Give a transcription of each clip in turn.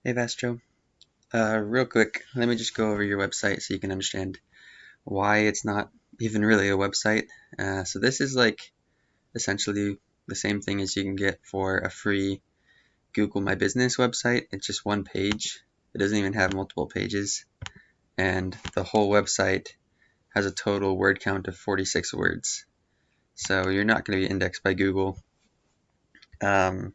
Hey Vastro, real quick, let me just go over your website so you can understand why it's not even really a website. So this is like essentially the same thing as you can get for a free Google My Business website. It's just one page. It doesn't even have multiple pages, and the whole website has a total word count of 46 words. So you're not going to be indexed by Google. Um,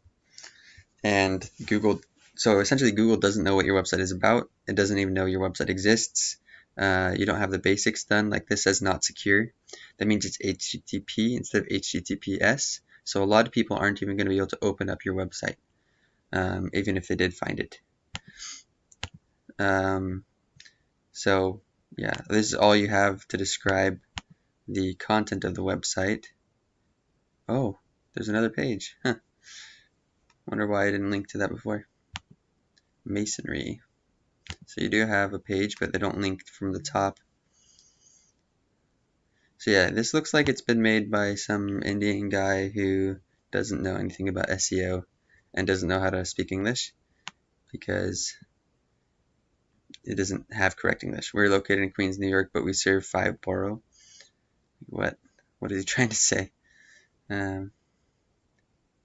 and Google so essentially Google doesn't know what your website is about. It doesn't even know your website exists. You don't have the basics done. Like this says not secure. That means it's HTTP instead of HTTPS. So a lot of people aren't even going to be able to open up your website, even if they did find it. Um, so yeah, this is all you have to describe the content of the website. Oh, there's another page. Huh. Wonder why I didn't link to that before. Masonry. So you do have a page, but they don't link from the top. So yeah, this looks like it's been made by some Indian guy who doesn't know anything about SEO and doesn't know how to speak English because it doesn't have correct English. We're located in Queens, New York, but we serve 5 borough. What? What is he trying to say? Um,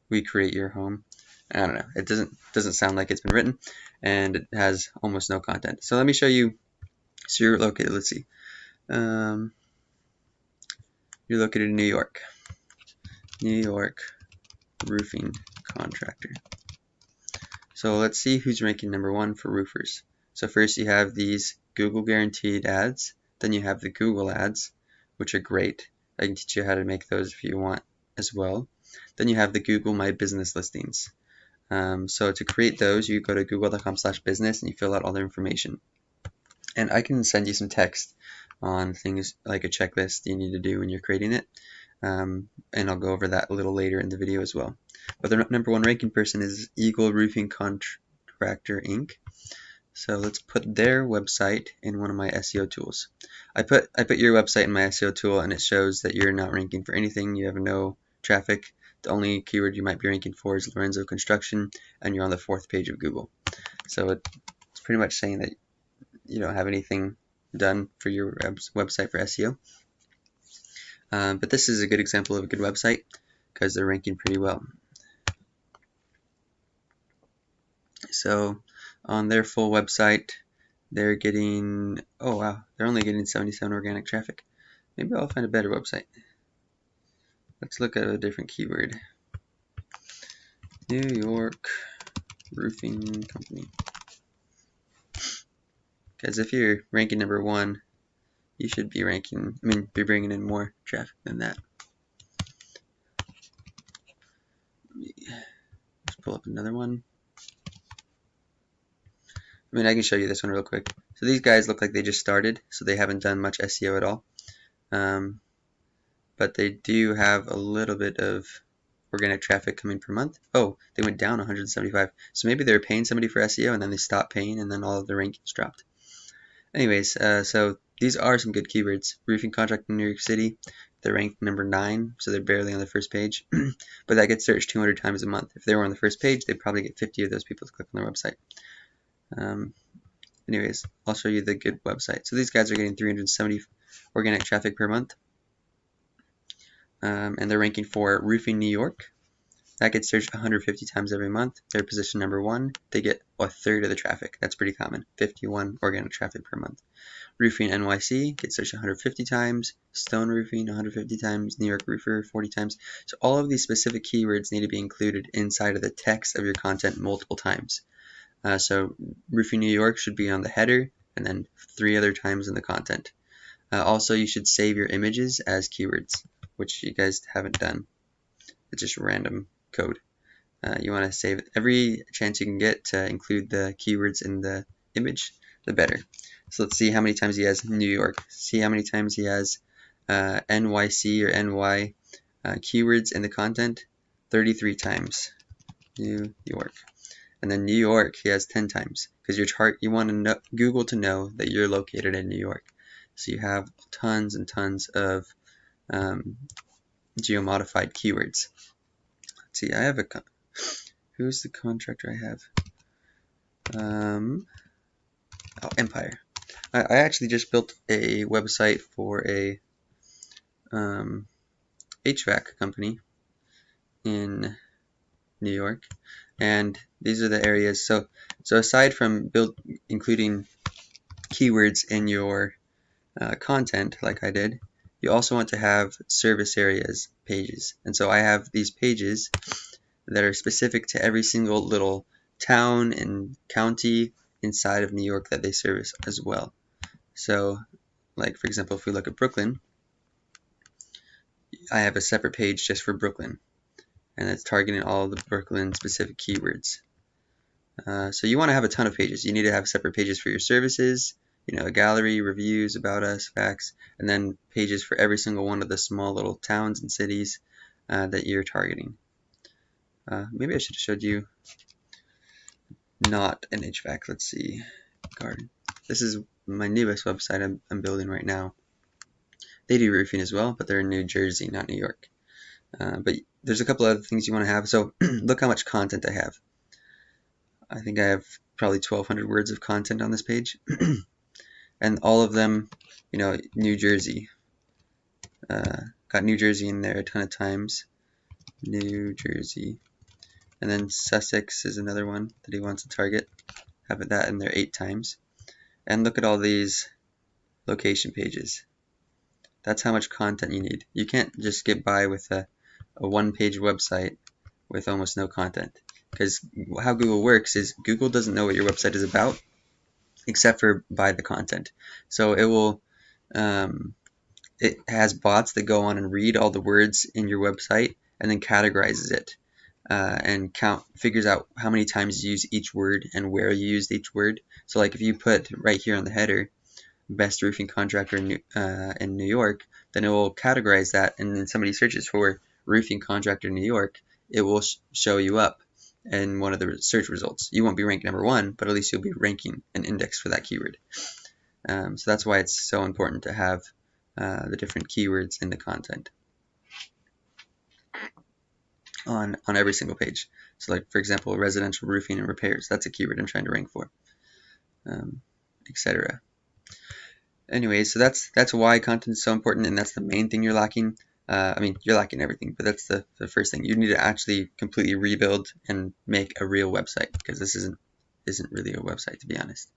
we create your home. I don't know. It doesn't sound like it's been written, and it has almost no content. So let me show you. So you're located. Let's see. Um, you're located in New York. New York roofing contractor. So let's see who's ranking number 1 for roofers. So first you have these Google guaranteed ads. Then you have the Google ads, which are great. I can teach you how to make those if you want as well. Then you have the Google My Business listings. So to create those, you go to google.com/business and you fill out all their information. And I can send you some text on things like a checklist you need to do when you're creating it. And I'll go over that a little later in the video as well. But the number 1 ranking person is Eagle Roofing Contractor Inc. So let's put their website in one of my SEO tools. I put your website in my SEO tool, and it shows that you're not ranking for anything. You have no traffic. The only keyword you might be ranking for is Lorenzo Construction, and you're on the 4th page of Google. So it's pretty much saying that you don't have anything done for your website for SEO. But this is a good example of a good website because they're ranking pretty well. So on their full website, they're getting, oh wow, they're only getting 77 organic traffic. Maybe I'll find a better website. Let's look at a different keyword. New York Roofing Company. Because if you're ranking number 1, you should be be bringing in more traffic than that. Let's pull up another one. I can show you this one real quick. So these guys look like they just started, so they haven't done much SEO at all. But they do have a little bit of organic traffic coming per month. Oh, they went down 175. So maybe they were paying somebody for SEO and then they stopped paying and then all of the rankings dropped. Anyways, so these are some good keywords. Roofing contract in New York City. They're ranked number 9, so they're barely on the first page. But that gets searched 200 times a month. If they were on the first page, they'd probably get 50 of those people to click on their website. Anyways, I'll show you the good website. So these guys are getting 370 organic traffic per month. And they're ranking for Roofing New York. That gets searched 150 times every month. They're position number 1. They get 1/3 of the traffic. That's pretty common. 51 organic traffic per month. Roofing NYC gets searched 150 times. Stone Roofing 150 times. New York Roofer 40 times. So all of these specific keywords need to be included inside of the text of your content multiple times. So Roofing New York should be on the header and then 3 other times in the content. Also, you should save your images as keywords, which you guys haven't done. It's just random code. You want to save it every chance you can get to include the keywords in the image, the better. So let's see how many times he has New York. See how many times he has NYC or NY keywords in the content. 33 times. New York. And then New York he has 10 times because you want to know, Google to know that you're located in New York. So you have tons and tons of geo-modified keywords. Let's see, I have who's the contractor I have? Empire. I actually just built a website for a HVAC company in New York, and these are the areas. So aside from including keywords in your content, like I did, you also want to have service areas pages. And so I have these pages that are specific to every single little town and county inside of New York that they service as well. So, like for example, if we look at Brooklyn, I have a separate page just for Brooklyn, and it's targeting all the Brooklyn specific keywords. So you want to have a ton of pages. You need to have separate pages for your services, a gallery, reviews, about us, facts, and then pages for every single one of the small little towns and cities that you're targeting. Maybe I should have showed you not an HVAC. Let's see, garden. This is my newest website I'm building right now. They do roofing as well, but they're in New Jersey, not New York. But there's a couple other things you want to have. So look how much content I have. I think I have probably 1,200 words of content on this page. And all of them, New Jersey. Got New Jersey in there a ton of times. New Jersey. And then Sussex is another one that he wants to target. Have that in there 8 times. And look at all these location pages. That's how much content you need. You can't just get by with a one-page website with almost no content. Because how Google works is Google doesn't know what your website is about except for by the content. So it will, it has bots that go on and read all the words in your website and then categorizes it and figures out how many times you use each word and where you used each word. So like if you put right here on the header, best roofing contractor in New York, then it will categorize that, and then somebody searches for roofing contractor in New York, it will show you up in one of the search results. You won't be ranked number 1, but at least you'll be ranking an index for that keyword. So that's why it's so important to have the different keywords in the content on every single page. So like for example, residential roofing and repairs, that's a keyword I'm trying to rank for, etc. Anyway, so that's why content is so important, and that's the main thing you're lacking. I mean, you're lacking everything, but that's the first thing. You need to actually completely rebuild and make a real website, because this isn't really a website, to be honest.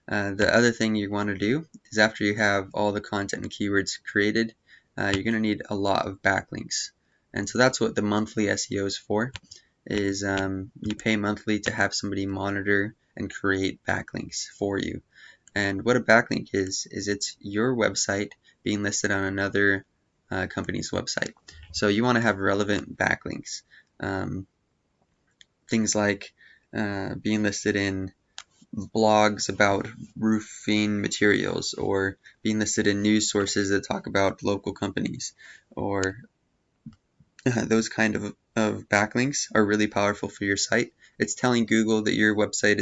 The other thing you want to do is after you have all the content and keywords created, you're going to need a lot of backlinks. And so that's what the monthly SEO is for, is you pay monthly to have somebody monitor and create backlinks for you. And what a backlink is it's your website being listed on another company's website. So you want to have relevant backlinks. Things like being listed in blogs about roofing materials, or being listed in news sources that talk about local companies, or those kind of backlinks are really powerful for your site. It's telling Google that your website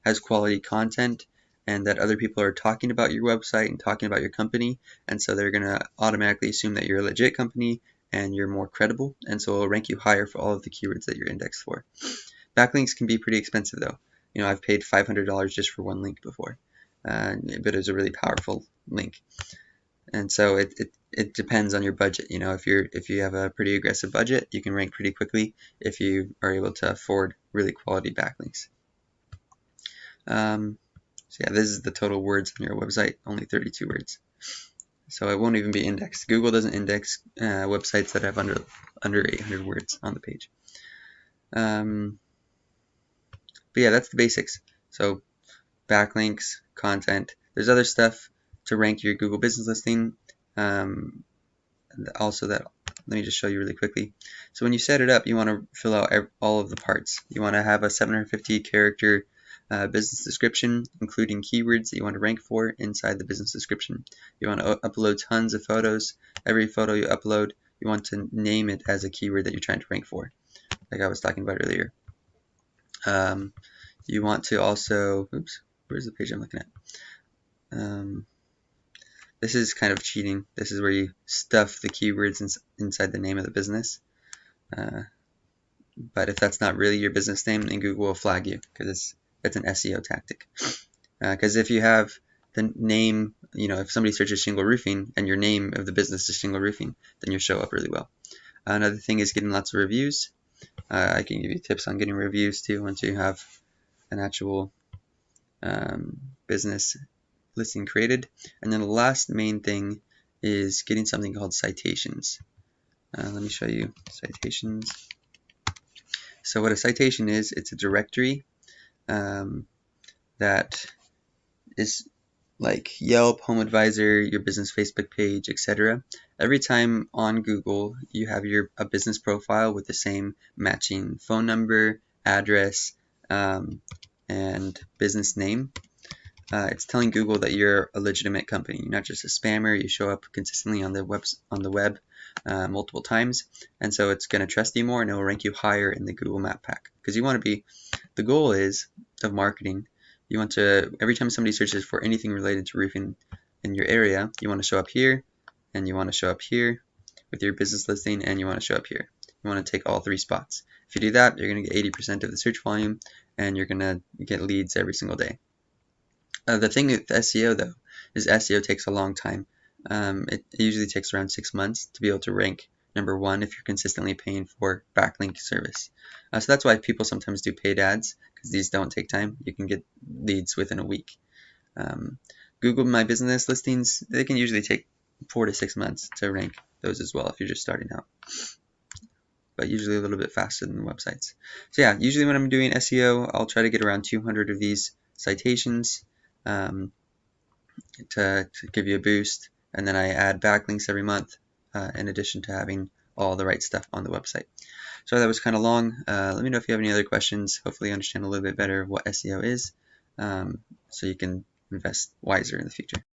has quality content, and that other people are talking about your website and talking about your company, and so they're going to automatically assume that you're a legit company and you're more credible, and so it'll rank you higher for all of the keywords that you're indexed for. Backlinks can be pretty expensive though. I've paid $500 just for one link before, but it was a really powerful link. And so it depends on your budget. If you have a pretty aggressive budget, you can rank pretty quickly if you are able to afford really quality backlinks. So yeah, this is the total words on your website, only 32 words. So it won't even be indexed. Google doesn't index websites that have under 800 words on the page. But yeah, that's the basics. So backlinks, content. There's other stuff to rank your Google business listing. Also let me just show you really quickly. So when you set it up, you want to fill out all of the parts. You want to have a 750 character business description, including keywords that you want to rank for inside the business description. You want to upload tons of photos. Every photo you upload, you want to name it as a keyword that you're trying to rank for, like I was talking about earlier. You want to also, oops, where's the page I'm looking at? This is kind of cheating. This is where you stuff the keywords inside the name of the business. But if that's not really your business name, then Google will flag you, because that's an SEO tactic. Because if you have the name, if somebody searches shingle roofing and your name of the business is shingle roofing, then you'll show up really well. Another thing is getting lots of reviews. I can give you tips on getting reviews too once you have an actual business listing created. And then the last main thing is getting something called citations. Let me show you citations. So what a citation is, it's a directory that is like Yelp, Home Advisor, your business Facebook page, etc. Every time on Google you have a business profile with the same matching phone number, address, and business name, it's telling Google that you're a legitimate company. You're not just a spammer. You show up consistently on the web multiple times, and so it's going to trust you more, and it will rank you higher in the Google Map Pack. Because you want to be, the goal is of marketing. You want to, every time somebody searches for anything related to roofing in your area, you want to show up here, and you want to show up here with your business listing, and you want to show up here. You want to take all 3 spots. If you do that, you're going to get 80% of the search volume, and you're going to get leads every single day. The thing with SEO though is SEO takes a long time. It usually takes around 6 months to be able to rank #1 if you're consistently paying for backlink service. So that's why people sometimes do paid ads, because these don't take time. You can get leads within a week. Google My Business listings, they can usually take 4 to 6 months to rank those as well if you're just starting out, but usually a little bit faster than the websites. So yeah, usually when I'm doing SEO, I'll try to get around 200 of these citations to give you a boost, and then I add backlinks every month in addition to having all the right stuff on the website. So that was kind of long. Let me know if you have any other questions. Hopefully you understand a little bit better what SEO is, so you can invest wiser in the future.